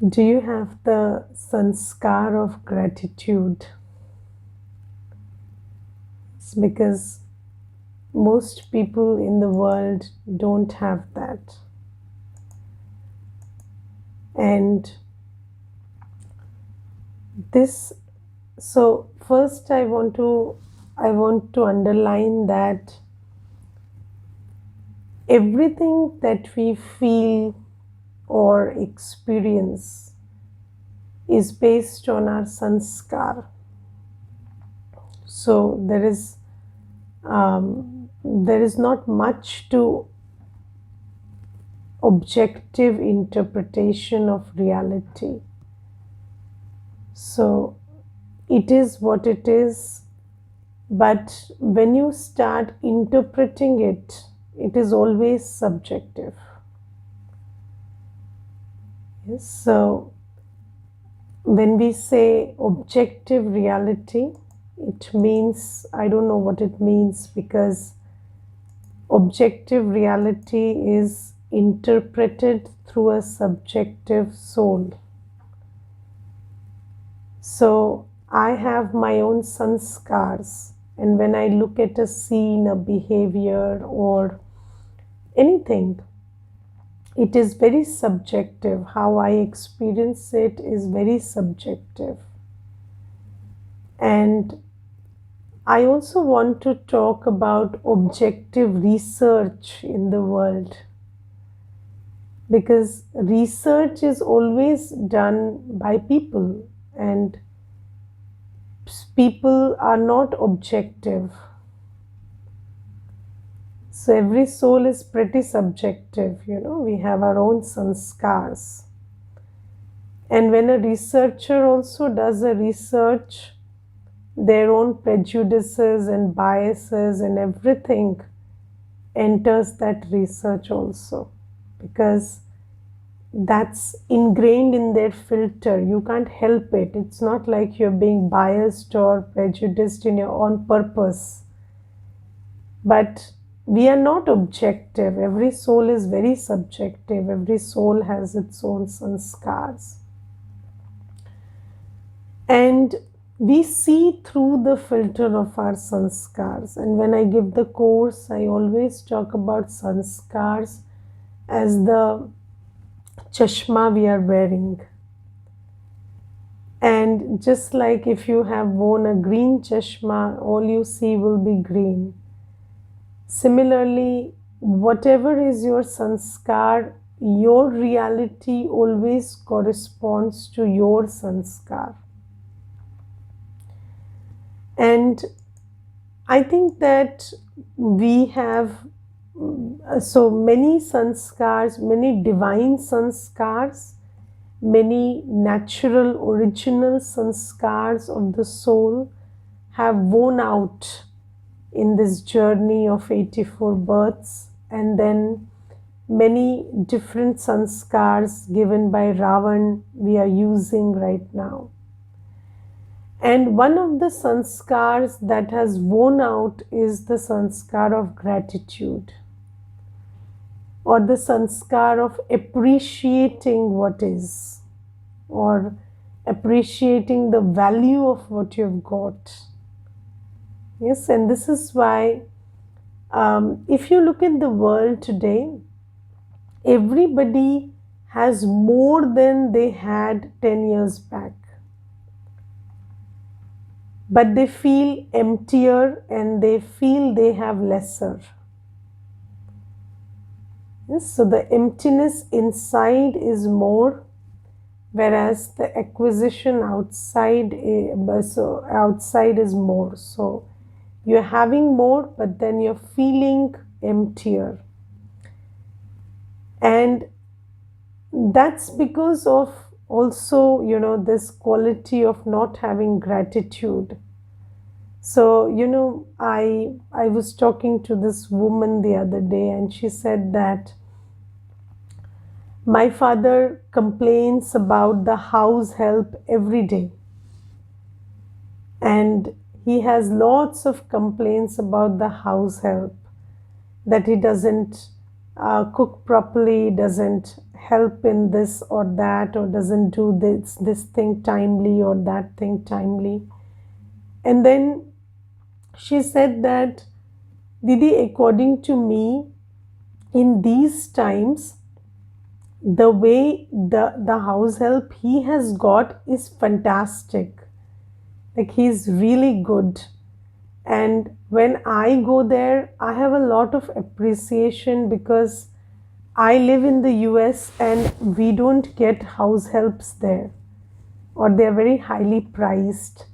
Do you have the sanskar of gratitude? It's because most people in the world don't have that. And this, so first I want to underline that everything that we feel or experience is based on our sanskar. So there is not much to objective interpretation of reality. So it is what it is, but when you start interpreting it, it is always subjective. Yes, so when we say objective reality, it means, I don't know what it means, because objective reality is interpreted through a subjective soul. So I have my own sanskars, and when I look at a scene, a behavior, or anything, it is very subjective. How I experience it is very subjective. And I also want to talk about objective research in the world, because research is always done by people, and people are not objective. So every soul is pretty subjective, we have our own sanskars. And when a researcher also does a research, their own prejudices and biases and everything enters that research also, because that's ingrained in their filter. You can't help it. It's not like you're being biased or prejudiced in your own purpose. But we are not objective. Every soul is very subjective. Every soul has its own sanskars. And we see through the filter of our sanskars. And when I give the course, I always talk about sanskars as the chashma we are wearing. And just like if you have worn a green chashma, all you see will be green. Similarly, whatever is your sanskar, your reality always corresponds to your sanskar. And I think that we have so many sanskars, many divine sanskars, many natural original sanskars of the soul have worn out in this journey of 84 births, and then many different sanskars given by Ravan we are using right now. And one of the sanskars that has worn out is the sanskar of gratitude, or the sanskar of appreciating what is, or appreciating the value of what you've got. Yes, and this is why if you look at the world today, everybody has more than they had 10 years back. But they feel emptier and they feel they have lesser. Yes, so the emptiness inside is more, whereas the acquisition outside is more. So you're having more, but then you're feeling emptier. And that's because of also, this quality of not having gratitude. So, I was talking to this woman the other day, and she said that my father complains about the house help every day. And he has lots of complaints about the house help, that he doesn't cook properly, doesn't help in this or that, or doesn't do this thing timely or that thing timely. And then she said that, Didi, according to me, in these times, the way the house help he has got is fantastic. Like, he's really good. And when I go there, I have a lot of appreciation because I live in the US and we don't get house helps there, or they're very highly priced.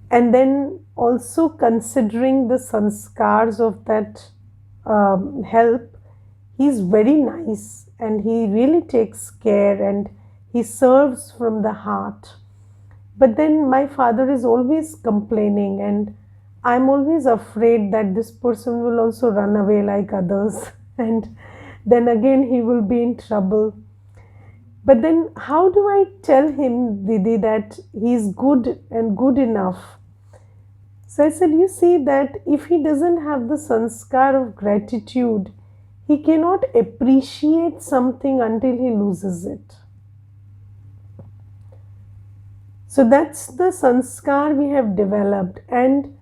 And then also considering the sanskars of that help, he's very nice and he really takes care and he serves from the heart. But then my father is always complaining, and I'm always afraid that this person will also run away like others and then again he will be in trouble. But then how do I tell him, Didi, that he's good and good enough? So I said, you see that if he doesn't have the sanskar of gratitude, he cannot appreciate something until he loses it. So that's the sanskar we have developed. And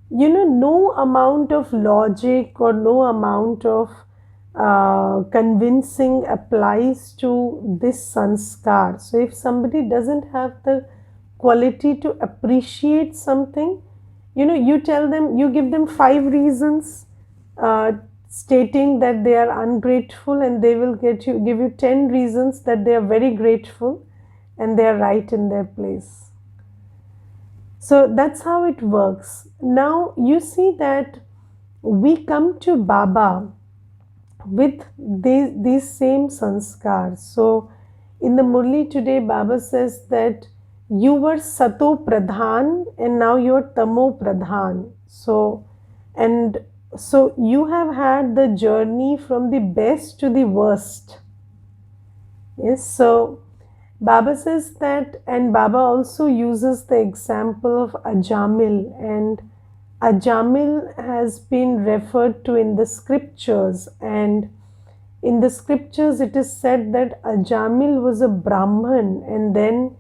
no amount of logic or no amount of convincing applies to this sanskar. So if somebody doesn't have the quality to appreciate something, you tell them, you give them 5 reasons stating that they are ungrateful, and they will give you 10 reasons that they are very grateful and they are right in their place. So that's how it works. Now you see that we come to Baba with these same sanskars. So in the Murli today, Baba says that you were Sato Pradhan and now you are Tamo Pradhan. So you have had the journey from the best to the worst. Yes, so Baba says that, and Baba also uses the example of Ajamil, and Ajamil has been referred to in the scriptures, and in the scriptures it is said that Ajamil was a Brahman and then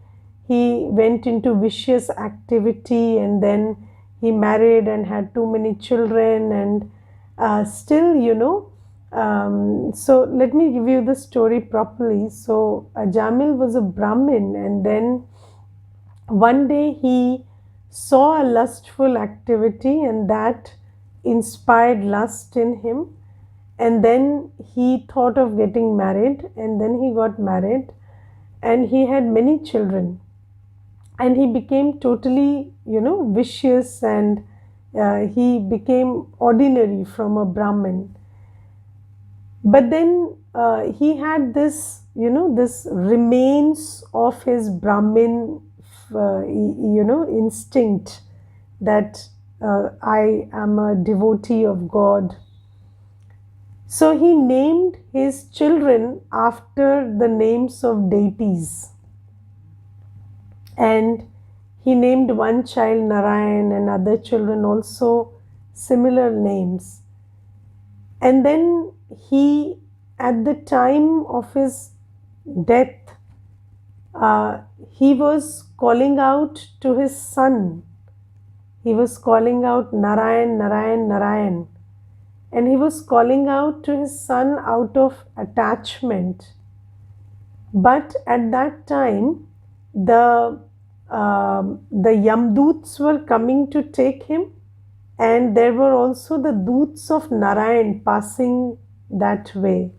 he went into vicious activity and then he married and had too many children, and still, so let me give you the story properly. So Ajamil was a Brahmin, and then one day he saw a lustful activity and that inspired lust in him, and then he thought of getting married, and then he got married and he had many children, and he became totally vicious, and he became ordinary from a Brahmin. But then he had this this remains of his Brahmin instinct that I am a devotee of God. So he named his children after the names of deities, and he named one child Narayan and other children also similar names. And then he, at the time of his death, he was calling out to his son. He was calling out Narayan, Narayan, Narayan. And he was calling out to his son out of attachment. But at that time, the Yamdoots were coming to take him, and there were also the Doots of Narayan passing that way.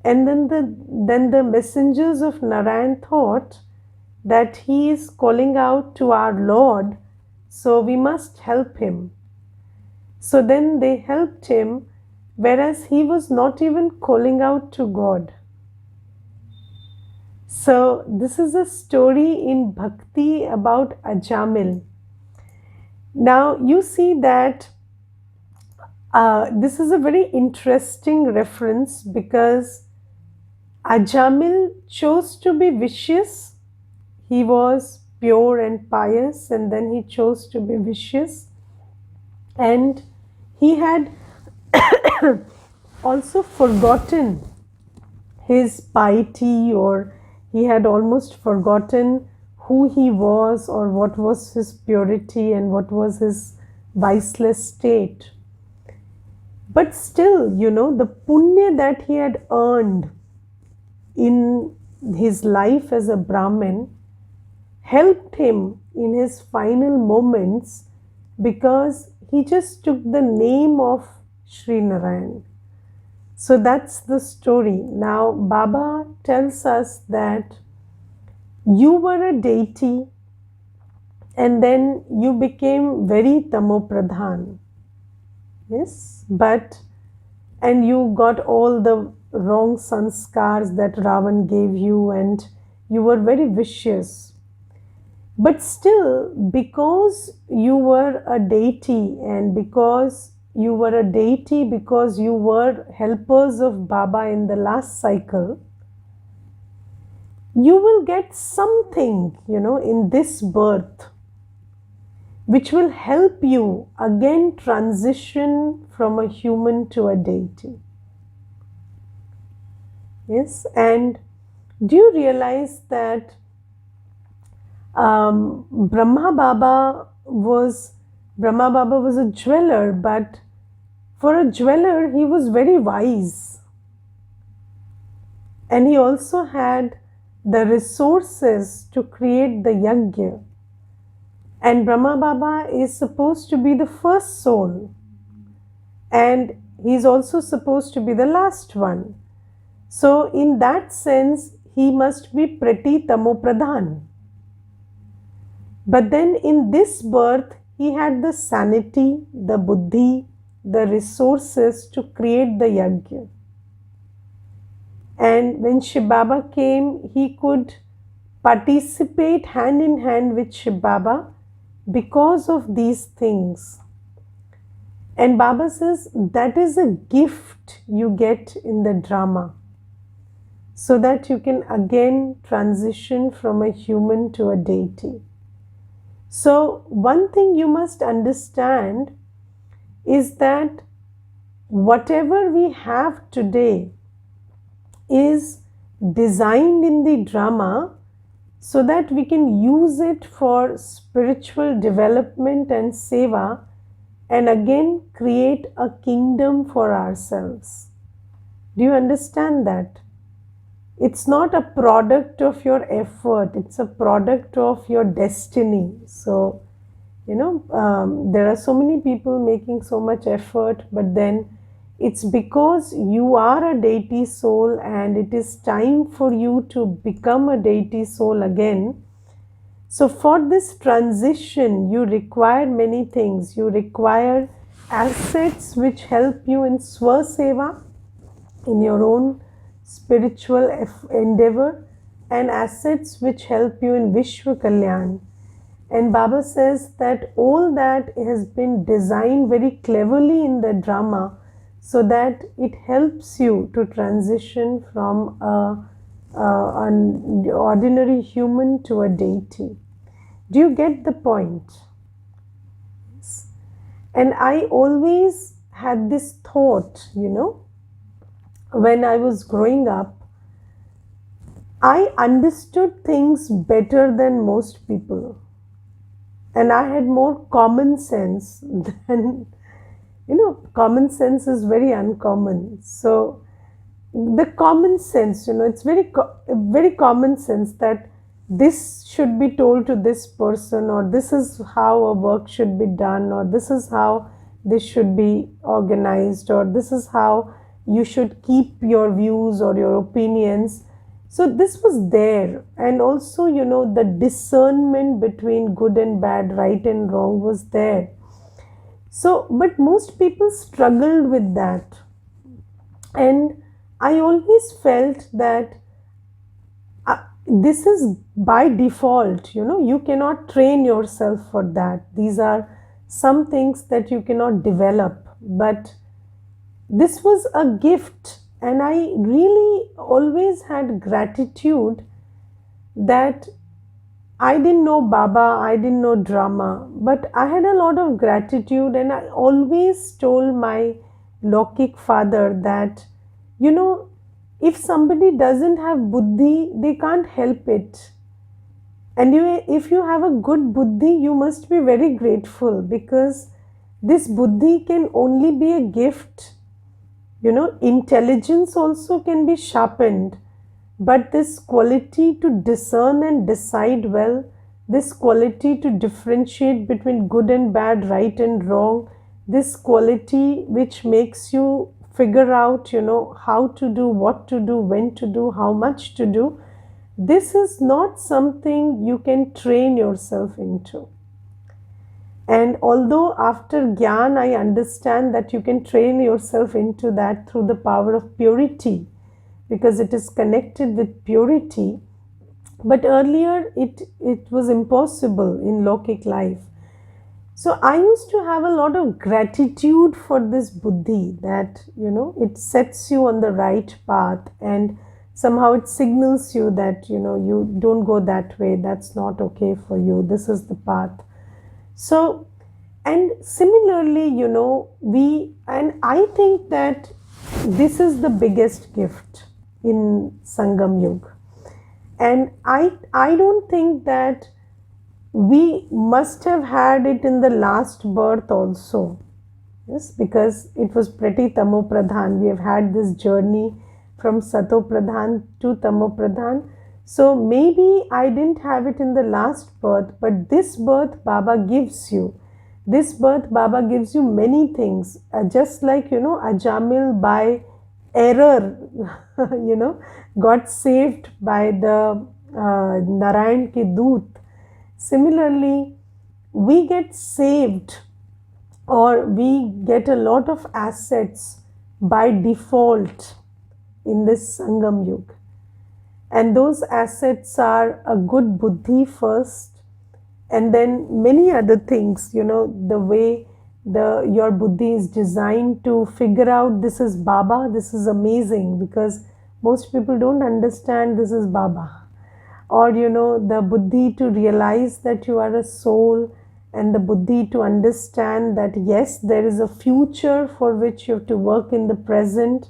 And then the messengers of Narayan thought that he is calling out to our Lord, so we must help him. So then they helped him, whereas he was not even calling out to God. So this is a story in Bhakti about Ajamil. Now you see that this is a very interesting reference, because Ajamil chose to be vicious. He was pure and pious, and then he chose to be vicious. And he had also forgotten his piety, or he had almost forgotten who he was or what was his purity and what was his viceless state. But still, the punya that he had earned in his life as a Brahmin helped him in his final moments, because he just took the name of Sri Narayan. So that's the story. Now, Baba tells us that you were a deity and then you became very tamopradhan. Yes, and you got all the wrong sanskars that Ravan gave you, and you were very vicious. But still, because you were a deity, and because you were a deity because you were helpers of Baba in the last cycle, you will get something, in this birth, which will help you again transition from a human to a deity. Yes, and do you realize that Brahma Baba was a jeweler, but for a jeweler he was very wise, and he also had the resources to create the yajna. And Brahma Baba is supposed to be the first soul, and he's also supposed to be the last one. So in that sense, he must be pretty tamopradhan. But then in this birth, he had the sanity, the buddhi, the resources to create the yajna. And when Shiv Baba came, he could participate hand in hand with Shiv Baba because of these things. And Baba says that is a gift you get in the drama, so that you can again transition from a human to a deity. So one thing you must understand is that whatever we have today is designed in the drama so that we can use it for spiritual development and seva, and again create a kingdom for ourselves. Do you understand that? It's not a product of your effort, it's a product of your destiny. So, there are so many people making so much effort, but then it's because you are a deity soul and it is time for you to become a deity soul again. So for this transition, you require many things. You require assets which help you in Swaseva, in your own spiritual endeavor, and assets which help you in Vishwa Kalyan. And Baba says that all that has been designed very cleverly in the drama so that it helps you to transition from an ordinary human to a deity. Do you get the point? And I always had this thought, when I was growing up, I understood things better than most people. And I had more common sense than, common sense is very uncommon. So the common sense, it's very common sense that this should be told to this person, or this is how a work should be done, or this is how this should be organized, or this is how you should keep your views or your opinions. So this was there, and also the discernment between good and bad, right and wrong was there. So but most people struggled with that, and I always felt that this is by default, you cannot train yourself for that. These are some things that you cannot develop, but this was a gift, and I really always had gratitude that I didn't know Baba, I didn't know drama, but I had a lot of gratitude, and I always told my Lokik father that, if somebody doesn't have buddhi, they can't help it. And if you have a good buddhi, you must be very grateful, because this buddhi can only be a gift. Intelligence also can be sharpened, but this quality to discern and decide well, this quality to differentiate between good and bad, right and wrong, this quality which makes you figure out, how to do, what to do, when to do, how much to do, this is not something you can train yourself into. And although after Gyan, I understand that you can train yourself into that through the power of purity, because it is connected with purity. But earlier it was impossible in Lokik life. So I used to have a lot of gratitude for this buddhi, that, it sets you on the right path, and somehow it signals you that, you don't go that way, that's not okay for you, this is the path. So, and similarly, and I think that this is the biggest gift in Sangam Yuga. And I don't think that we must have had it in the last birth also. Yes, because it was pretty Tamo Pradhan. We have had this journey from Sato Pradhan to Tamo Pradhan. So maybe I didn't have it in the last birth, but this birth Baba gives you. This birth Baba gives you many things. Just like, Ajamil by error, got saved by the Narayan ki Doot. Similarly, we get saved, or we get a lot of assets by default in this Sangam Yuga. And those assets are a good buddhi first, and then many other things, the way your buddhi is designed to figure out this is Baba. This is amazing, because most people don't understand this is Baba. Or, the buddhi to realize that you are a soul, and the buddhi to understand that yes, there is a future for which you have to work in the present.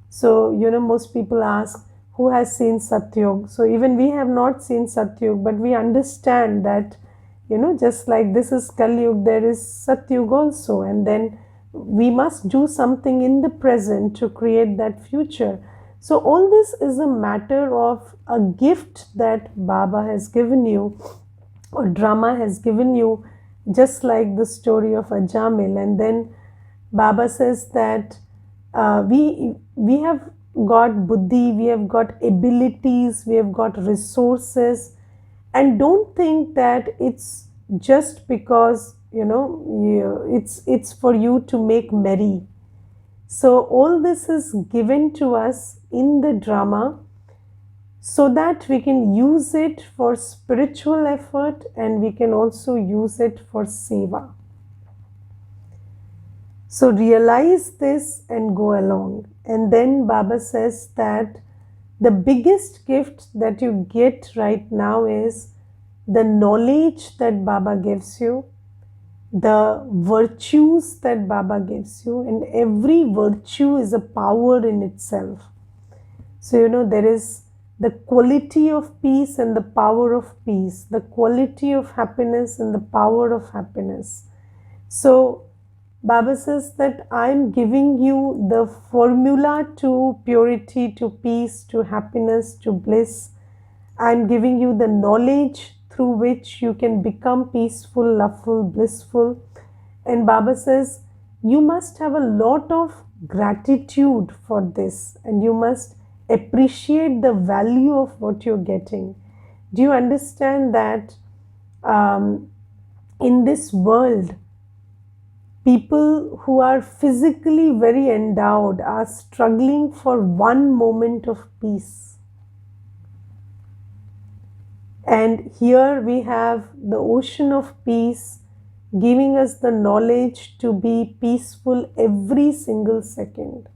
So, most people ask, who has seen Satyug? So even we have not seen Satyug, but we understand that, just like this is Kalyug, there is Satyug also. And then we must do something in the present to create that future. So all this is a matter of a gift that Baba has given you, or drama has given you, just like the story of Ajamil. And then Baba says that we have got buddhi, we have got abilities, we have got resources, and don't think that it's just because, it's for you to make merry. So all this is given to us in the drama, so that we can use it for spiritual effort, and we can also use it for seva. So realize this and go along. And then Baba says that the biggest gift that you get right now is the knowledge that Baba gives you, the virtues that Baba gives you, and every virtue is a power in itself. So, there is the quality of peace and the power of peace, the quality of happiness and the power of happiness. So, Baba says that I am giving you the formula to purity, to peace, to happiness, to bliss. I am giving you the knowledge through which you can become peaceful, loveful, blissful. And Baba says, you must have a lot of gratitude for this, and you must appreciate the value of what you're getting. Do you understand that in this world, people who are physically very endowed are struggling for one moment of peace? And here we have the ocean of peace giving us the knowledge to be peaceful every single second.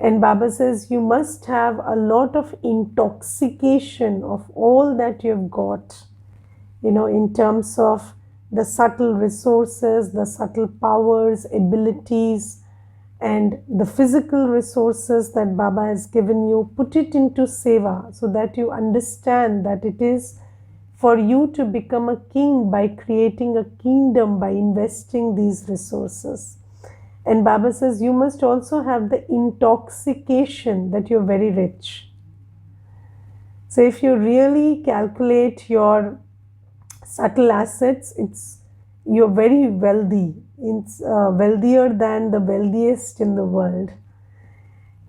And Baba says you must have a lot of intoxication of all that you've got, in terms of the subtle resources, the subtle powers, abilities, and the physical resources that Baba has given you, put it into Seva so that you understand that it is for you to become a king by creating a kingdom, by investing these resources. And Baba says you must also have the intoxication that you're very rich. So if you really calculate your subtle assets, you're very wealthy. It's wealthier than the wealthiest in the world.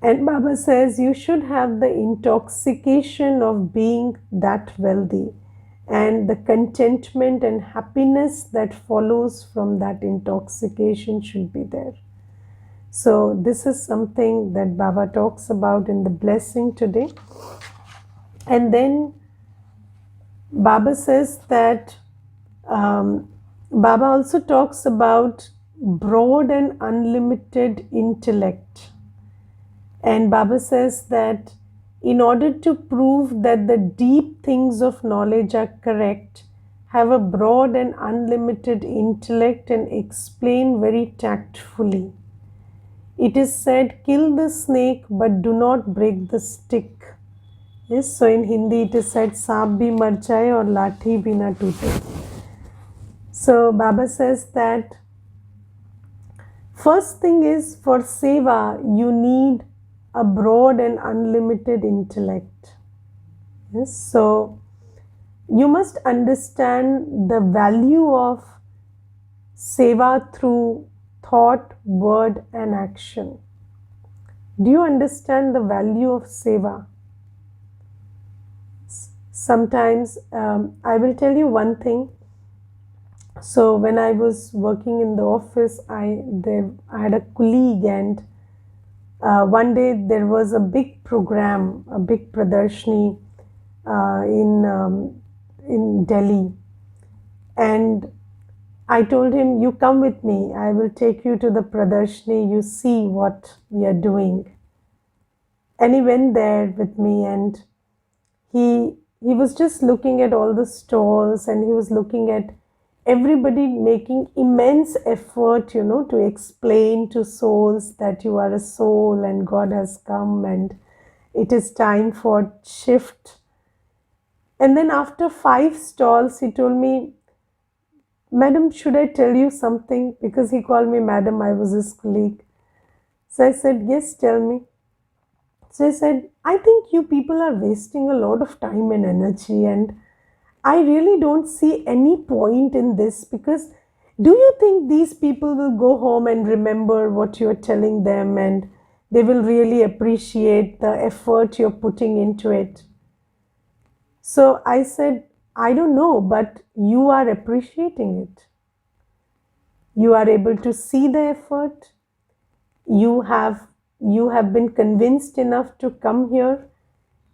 And Baba says you should have the intoxication of being that wealthy, and the contentment and happiness that follows from that intoxication should be there. So this is something that Baba talks about in the blessing today. And then Baba says that Baba also talks about broad and unlimited intellect. And Baba says that in order to prove that the deep things of knowledge are correct, have a broad and unlimited intellect and explain very tactfully. It is said, kill the snake but do not break the stick. Yes, so in Hindi it is said, saap bhi mar jaye aur lathi bhi na toote. So Baba says that first thing is, for Seva you need a broad and unlimited intellect. Yes, so you must understand the value of Seva through thought, word and action. Do you understand the value of Seva? Sometimes I will tell you one thing. So when I was working in the office, I had a colleague, and one day there was a big program, a big pradarshni in Delhi, and I told him, you come with me, I will take you to the pradarshni, you see what we are doing. And he went there with me, and he was just looking at all the stalls, and he was looking at everybody making immense effort, to explain to souls that you are a soul and God has come and it is time for shift. And then after 5 stalls, he told me, Madam, should I tell you something? Because he called me Madam, I was his colleague. So I said, yes, tell me. So I said, I think you people are wasting a lot of time and energy, and I really don't see any point in this, because do you think these people will go home and remember what you're telling them, and they will really appreciate the effort you're putting into it? So I said, I don't know, but you are appreciating it. You are able to see the effort. You have been convinced enough to come here,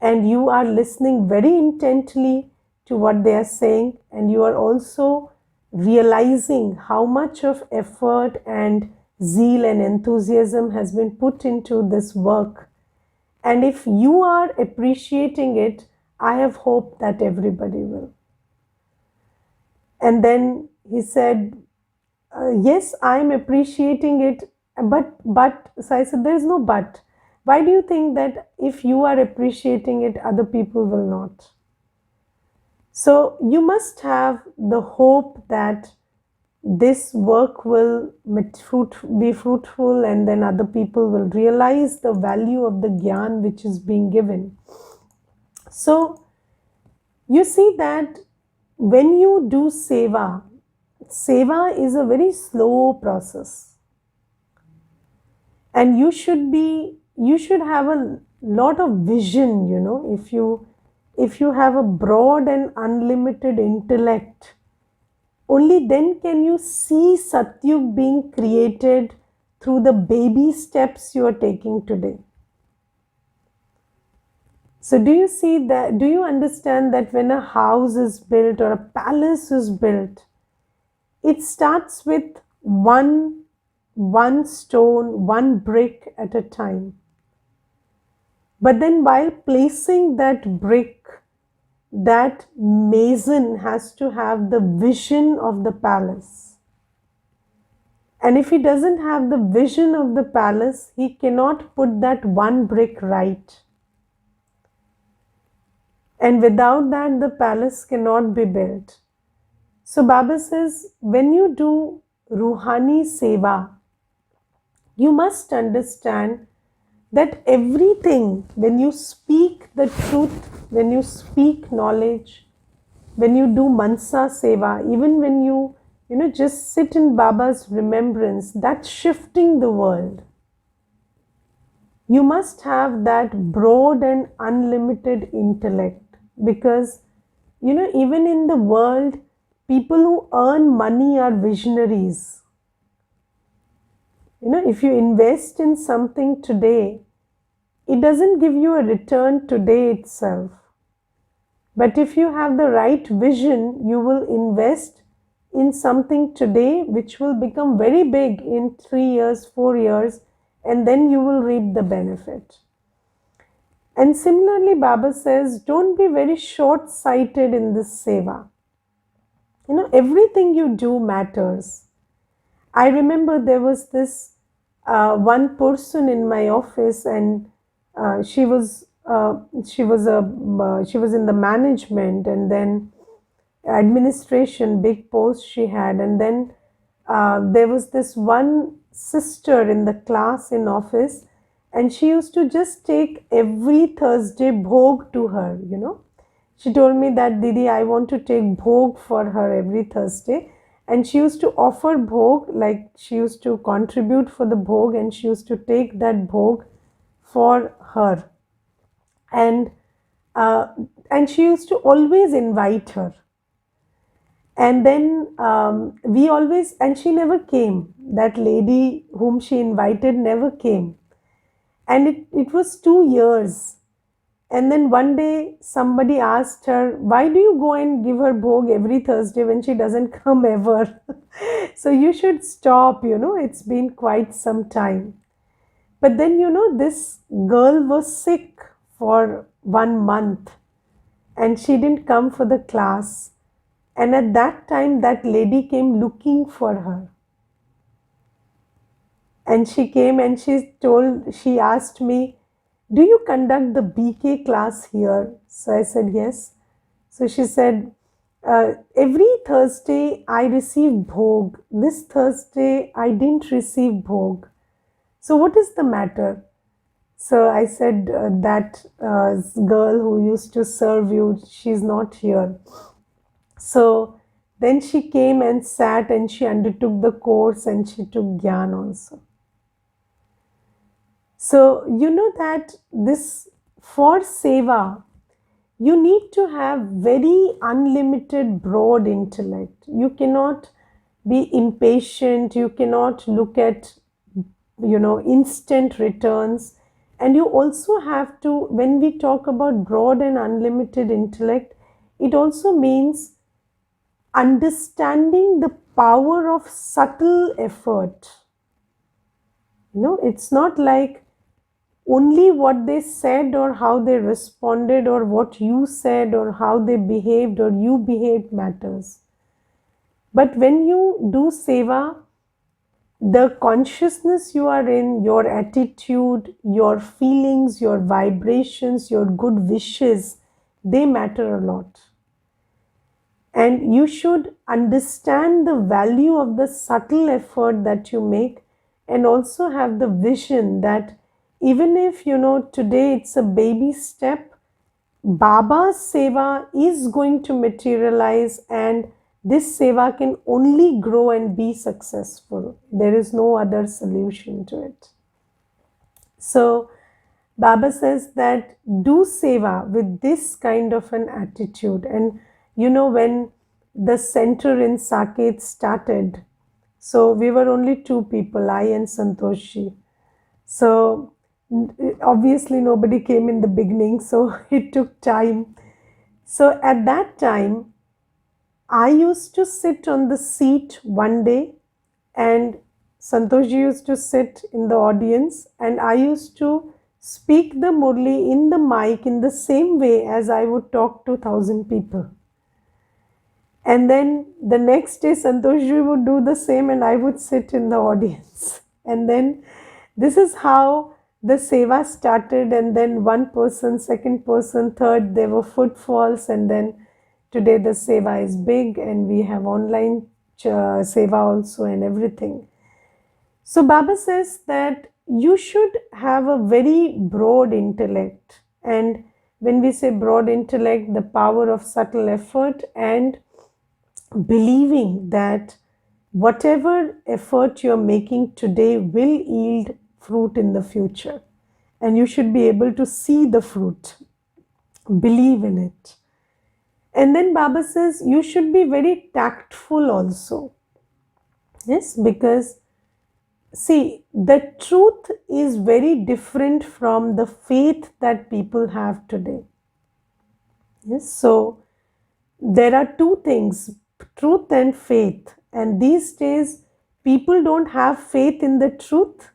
and you are listening very intently to what they are saying, and you are also realizing how much of effort and zeal and enthusiasm has been put into this work. And if you are appreciating it, I have hope that everybody will. And then he said, yes, I am appreciating it, but, so I said, there is no but. Why do you think that if you are appreciating it, other people will not? So you must have the hope that this work will be fruitful, and then other people will realize the value of the gyan which is being given. So you see that when you do Seva is a very slow process, and you should have a lot of vision, if you have a broad and unlimited intellect, only then can you see Satyug being created through the baby steps you are taking today. So do you see that? Do you understand that when a house is built or a palace is built, it starts with one stone, one brick at a time. But then while placing that brick, that mason has to have the vision of the palace. And if he doesn't have the vision of the palace, he cannot put that one brick right. And without that, the palace cannot be built. So Baba says, when you do Ruhani Seva, you must understand that everything, when you speak the truth, when you speak knowledge, when you do Mansa Seva, even when you just sit in Baba's remembrance, that's shifting the world. You must have that broad and unlimited intellect, because even in the world, people who earn money are visionaries. If you invest in something today, it doesn't give you a return today itself. But if you have the right vision, you will invest in something today which will become very big in 3 years, 4 years, and then you will reap the benefit. And similarly, Baba says, don't be very short-sighted in this seva. Everything you do matters. I remember there was this one person in my office, and she was in the management, and then administration, big post she had, and then there was this one sister in the class in office, and she used to just take every Thursday bhog to her. She told me that, Didi, I want to take bhog for her every Thursday. And she used to offer bhog, like she used to contribute for the bhog, and she used to take that bhog for her. And she used to always invite her. And then and she never came. That lady whom she invited never came. And it was 2 years. And then one day somebody asked her, why do you go and give her bhog every Thursday when she doesn't come ever? So you should stop, it's been quite some time. But then, this girl was sick for 1 month and she didn't come for the class. And at that time, that lady came looking for her. And she came and she asked me, do you conduct the BK class here? So I said, yes. So she said, every Thursday I receive bhog. This Thursday I didn't receive bhog. So what is the matter? So I said, that girl who used to serve you, she's not here. So then she came and sat and she undertook the course and she took Gyan also. So that this, for Seva, you need to have very unlimited broad intellect. You cannot be impatient. You cannot look at, instant returns. And you also have to, when we talk about broad and unlimited intellect, it also means understanding the power of subtle effort. It's not like only what they said or how they responded or what you said or how they behaved or you behaved matters. But when you do Seva, the consciousness you are in, your attitude, your feelings, your vibrations, your good wishes, they matter a lot. And you should understand the value of the subtle effort that you make, and also have the vision that even if, today it's a baby step, Baba's Seva is going to materialize, and this Seva can only grow and be successful. There is no other solution to it. So Baba says that do Seva with this kind of an attitude. And when the center in Saket started, so we were only 2 people, I and Santoshi. So obviously nobody came in the beginning, so it took time. So at that time, I used to sit on the seat one day, and Santoshi used to sit in the audience, and I used to speak the murli in the mic in the same way as I would talk to 1,000 people. And then the next day, Santoshji would do the same, and I would sit in the audience. And then this is how the Seva started. And then one person, second person, third, there were footfalls. And then today the Seva is big, and we have online Seva also and everything. So Baba says that you should have a very broad intellect. And when we say broad intellect, the power of subtle effort and believing that whatever effort you're making today will yield fruit in the future. And you should be able to see the fruit, believe in it. And then Baba says you should be very tactful also. Yes, because see, the truth is very different from the faith that people have today. Yes, so there are two things, truth and faith. And these days, people don't have faith in the truth,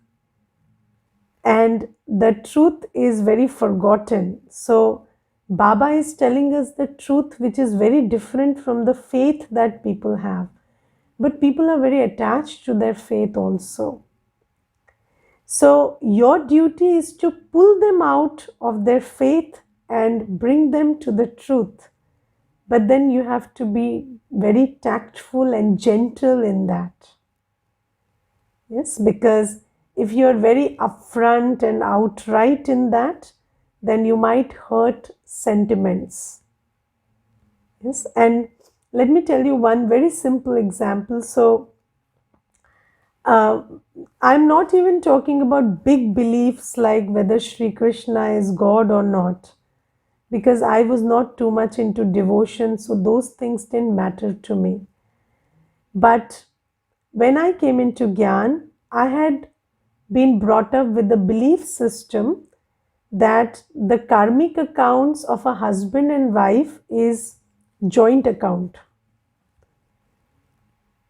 and the truth is very forgotten. So, Baba is telling us the truth, which is very different from the faith that people have. But people are very attached to their faith also. So, your duty is to pull them out of their faith and bring them to the truth. But then you have to be very tactful and gentle in that. Yes, because if you're very upfront and outright in that, then you might hurt sentiments. Yes, and let me tell you one very simple example. So, I'm not even talking about big beliefs like whether Sri Krishna is God or not, because I was not too much into devotion, so those things didn't matter to me. But when I came into Gyan, I had been brought up with the belief system that the karmic accounts of a husband and wife is joint account.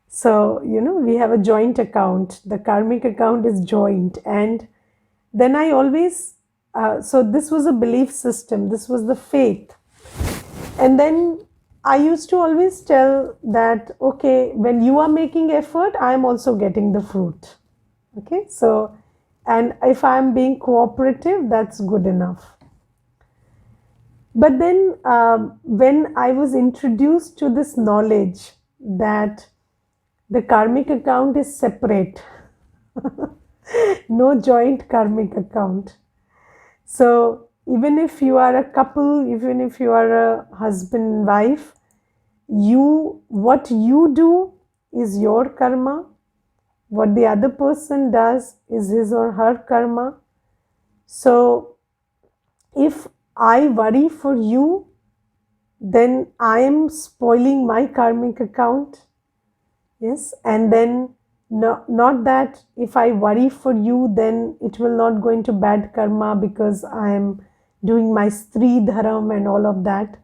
So, we have a joint account. The karmic account is joint. And then I always, so this was a belief system, this was the faith. And then I used to always tell that, okay, when you are making effort, I am also getting the fruit. Okay, so, and if I am being cooperative, that's good enough. But then when I was introduced to this knowledge that the karmic account is separate, no joint karmic account. So even if you are a couple, even if you are a husband and wife, what you do is your karma. What the other person does is his or her karma. So if I worry for you, then I am spoiling my karmic account. Yes, and then not that if I worry for you, then it will not go into bad karma because I am doing my Stri Dharam and all of that.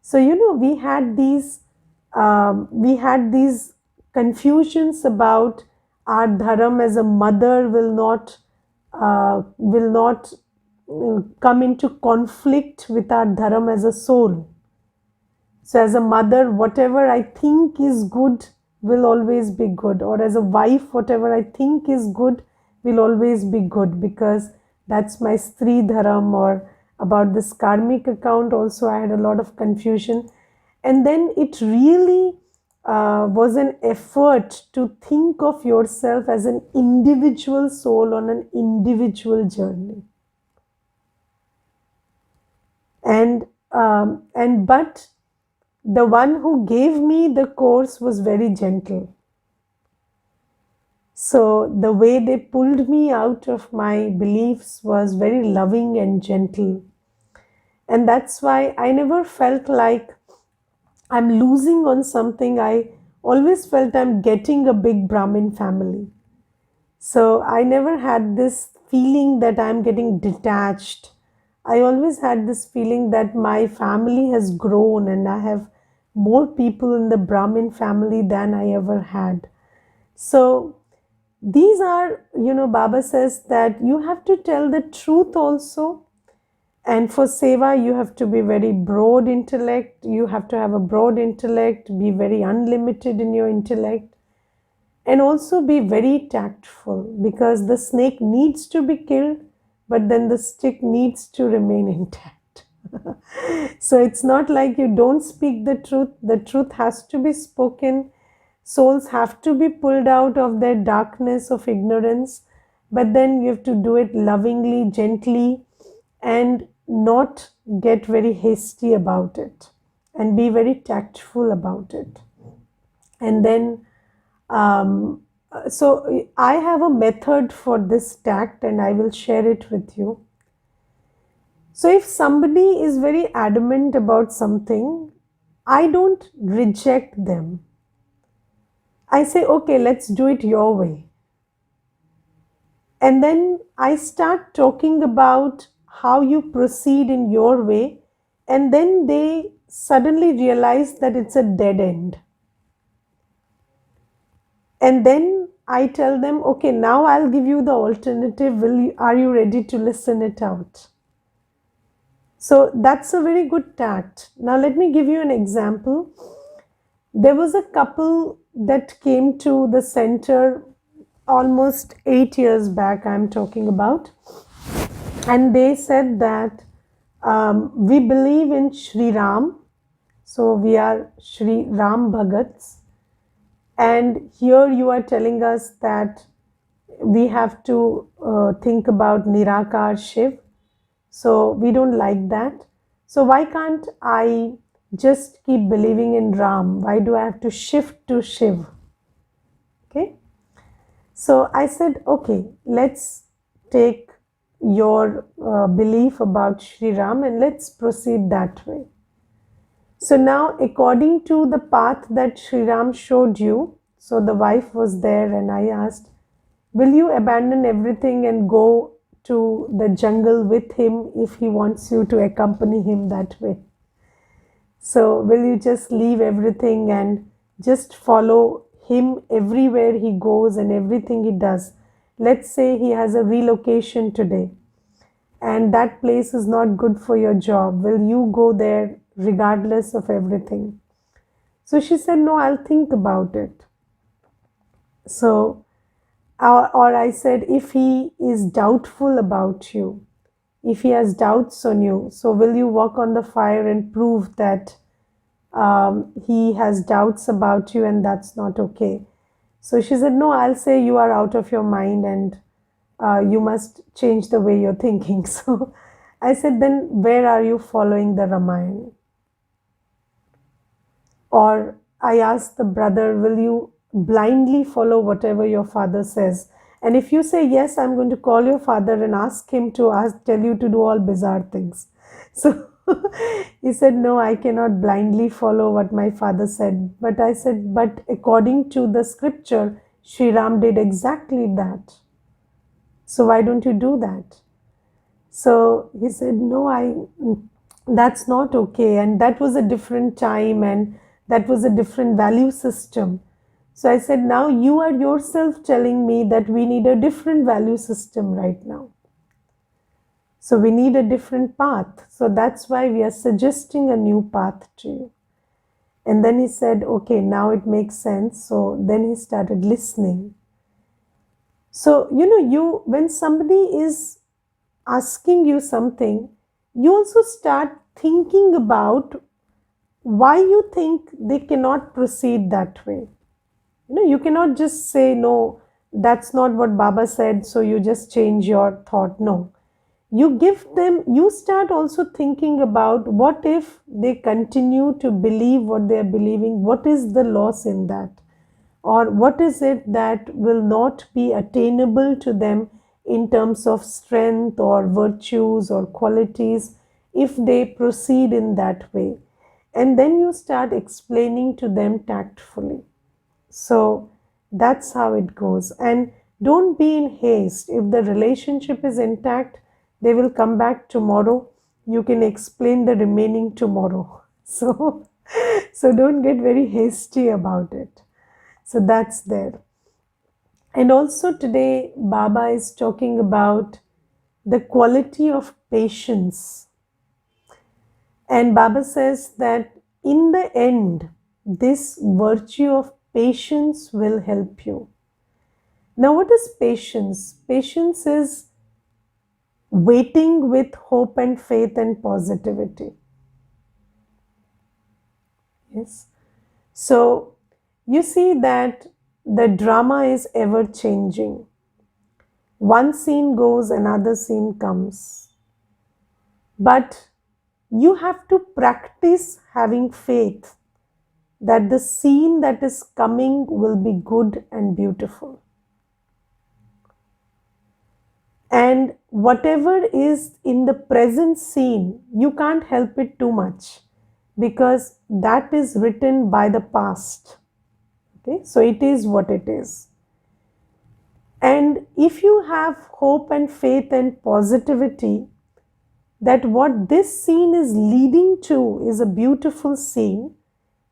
So we had these confusions about our dharam as a mother will not come into conflict with our dharam as a soul. So as a mother, whatever I think is good will always be good, or as a wife, whatever I think is good will always be good, because that's my Stri Dharam. Or about this karmic account also I had a lot of confusion. And then it really was an effort to think of yourself as an individual soul on an individual journey. But the one who gave me the course was very gentle. So the way they pulled me out of my beliefs was very loving and gentle. And that's why I never felt like I'm losing on something. I always felt I'm getting a big Brahmin family. So I never had this feeling that I'm getting detached. I always had this feeling that my family has grown and I have more people in the Brahmin family than I ever had. So these are, Baba says that you have to tell the truth also. And for Seva, you have to be very broad intellect. You have to have a broad intellect, be very unlimited in your intellect, and also be very tactful, because the snake needs to be killed, but then the stick needs to remain intact. So it's not like you don't speak the truth has to be spoken. Souls have to be pulled out of their darkness of ignorance, but then you have to do it lovingly, gently, and not get very hasty about it, and be very tactful about it. And then, so I have a method for this tact, and I will share it with you. So if somebody is very adamant about something, I don't reject them. I say, okay, let's do it your way. And then I start talking about how you proceed in your way, and then they suddenly realize that it's a dead end. And then I tell them, okay, now I'll give you the alternative. Are you ready to listen it out? So that's a very good tact. Now let me give you an example. There was a couple that came to the center almost 8 years back, I'm talking about. And they said that we believe in Sri Ram. So we are Sri Ram Bhagats. And here you are telling us that we have to think about Nirakar Shiv. So we don't like that. So why can't I just keep believing in Ram? Why do I have to shift to Shiv? Okay. So I said, okay, let's take your belief about Sri Ram and let's proceed that way. So now, according to the path that Sri Ram showed you, so the wife was there, and I asked, will you abandon everything and go to the jungle with him if he wants you to accompany him that way? So will you just leave everything and just follow him everywhere he goes and everything he does? Let's say he has a relocation today and that place is not good for your job. Will you go there regardless of everything? So she said, no, I'll think about it. So, or I said, if he is doubtful about you, if he has doubts on you, so will you walk on the fire and prove that he has doubts about you, and that's not okay? So she said, no, I'll say you are out of your mind and you must change the way you're thinking. So I said, then where are you following the Ramayana? Or I asked the brother, will you blindly follow whatever your father says? And if you say yes, I'm going to call your father and ask him to tell you to do all bizarre things. So he said, no, I cannot blindly follow what my father said. But I said, but according to the scripture, Sri Ram did exactly that. So why don't you do that? So he said, no, that's not okay. And that was a different time and that was a different value system. So I said, now you are yourself telling me that we need a different value system right now. So we need a different path. So that's why we are suggesting a new path to you. And then he said, okay, now it makes sense. So then he started listening. So, when somebody is asking you something, you also start thinking about why you think they cannot proceed that way. You cannot just say, no, that's not what Baba said, so you just change your thought. No. You start also thinking about what if they continue to believe what they are believing, what is the loss in that? Or what is it that will not be attainable to them in terms of strength or virtues or qualities if they proceed in that way? And then you start explaining to them tactfully. So that's how it goes. And don't be in haste. If the relationship is intact, they will come back tomorrow. You can explain the remaining tomorrow. So don't get very hasty about it. So that's there. And also today, Baba is talking about the quality of patience. And Baba says that in the end, this virtue of patience will help you. Now, what is patience? Patience is waiting with hope and faith and positivity. Yes. So, you see that the drama is ever changing. One scene goes, another scene comes. But you have to practice having faith that the scene that is coming will be good and beautiful. And whatever is in the present scene, you can't help it too much because that is written by the past. Okay, so it is what it is. And if you have hope and faith and positivity that what this scene is leading to is a beautiful scene,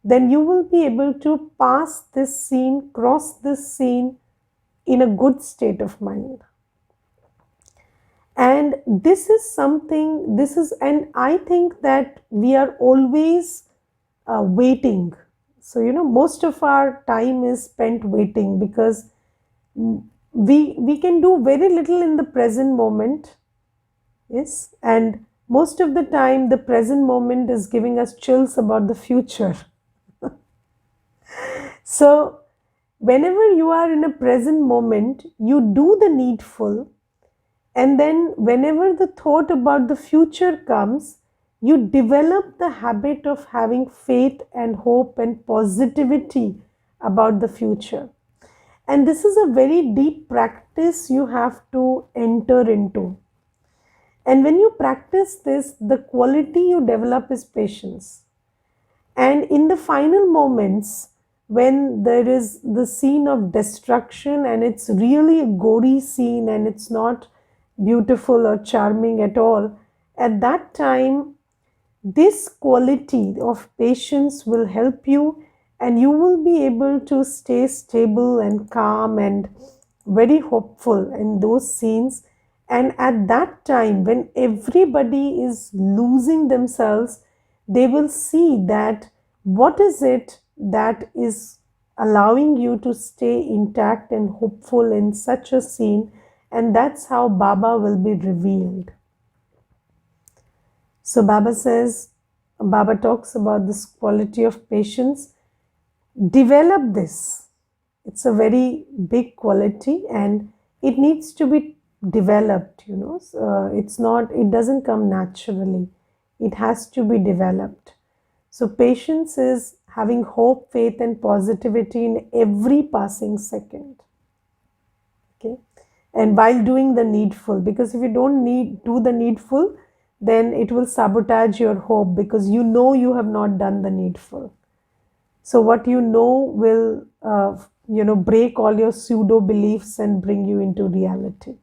then you will be able to pass this scene, cross this scene in a good state of mind. And this is something, and I think that we are always waiting. So, most of our time is spent waiting because we can do very little in the present moment. Yes. And most of the time, the present moment is giving us chills about the future. So, whenever you are in a present moment, you do the needful, and then whenever the thought about the future comes, you develop the habit of having faith and hope and positivity about the future. And this is a very deep practice you have to enter into. And when you practice this, the quality you develop is patience. And in the final moments, when there is the scene of destruction and it's really a gory scene and it's not beautiful or charming at all, at that time, this quality of patience will help you and you will be able to stay stable and calm and very hopeful in those scenes. And at that time, when everybody is losing themselves, they will see that what is it that is allowing you to stay intact and hopeful in such a scene, and that's how Baba will be revealed. So Baba talks about this quality of patience. Develop this. It's a very big quality and it needs to be developed, it doesn't come naturally. It has to be developed. So patience is having hope, faith and positivity in every passing second. Okay. And while doing the needful, because if you don't do the needful, then it will sabotage your hope because you have not done the needful. So what will break all your pseudo beliefs and bring you into reality.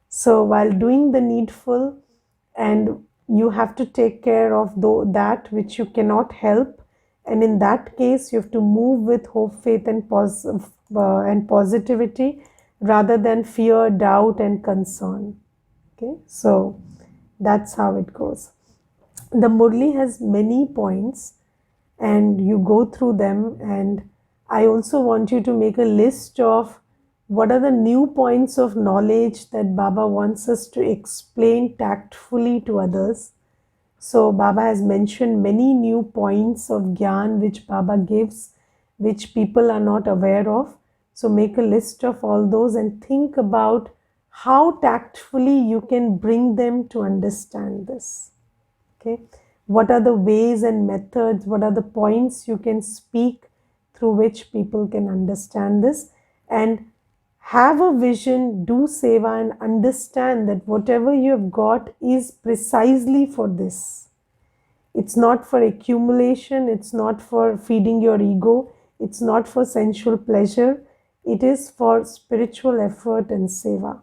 So while doing the needful, and you have to take care of that which you cannot help, and in that case you have to move with hope, faith and positivity rather than fear, doubt and concern. Okay, so that's how it goes. The Murli has many points and you go through them, and I also want you to make a list of what are the new points of knowledge that Baba wants us to explain tactfully to others. So Baba has mentioned many new points of Gyan which Baba gives, which people are not aware of. So make a list of all those and think about how tactfully you can bring them to understand this. Okay. What are the ways and methods? What are the points you can speak through which people can understand this? And have a vision, do seva and understand that whatever you have got is precisely for this. It's not for accumulation, it's not for feeding your ego, it's not for sensual pleasure, it is for spiritual effort and seva.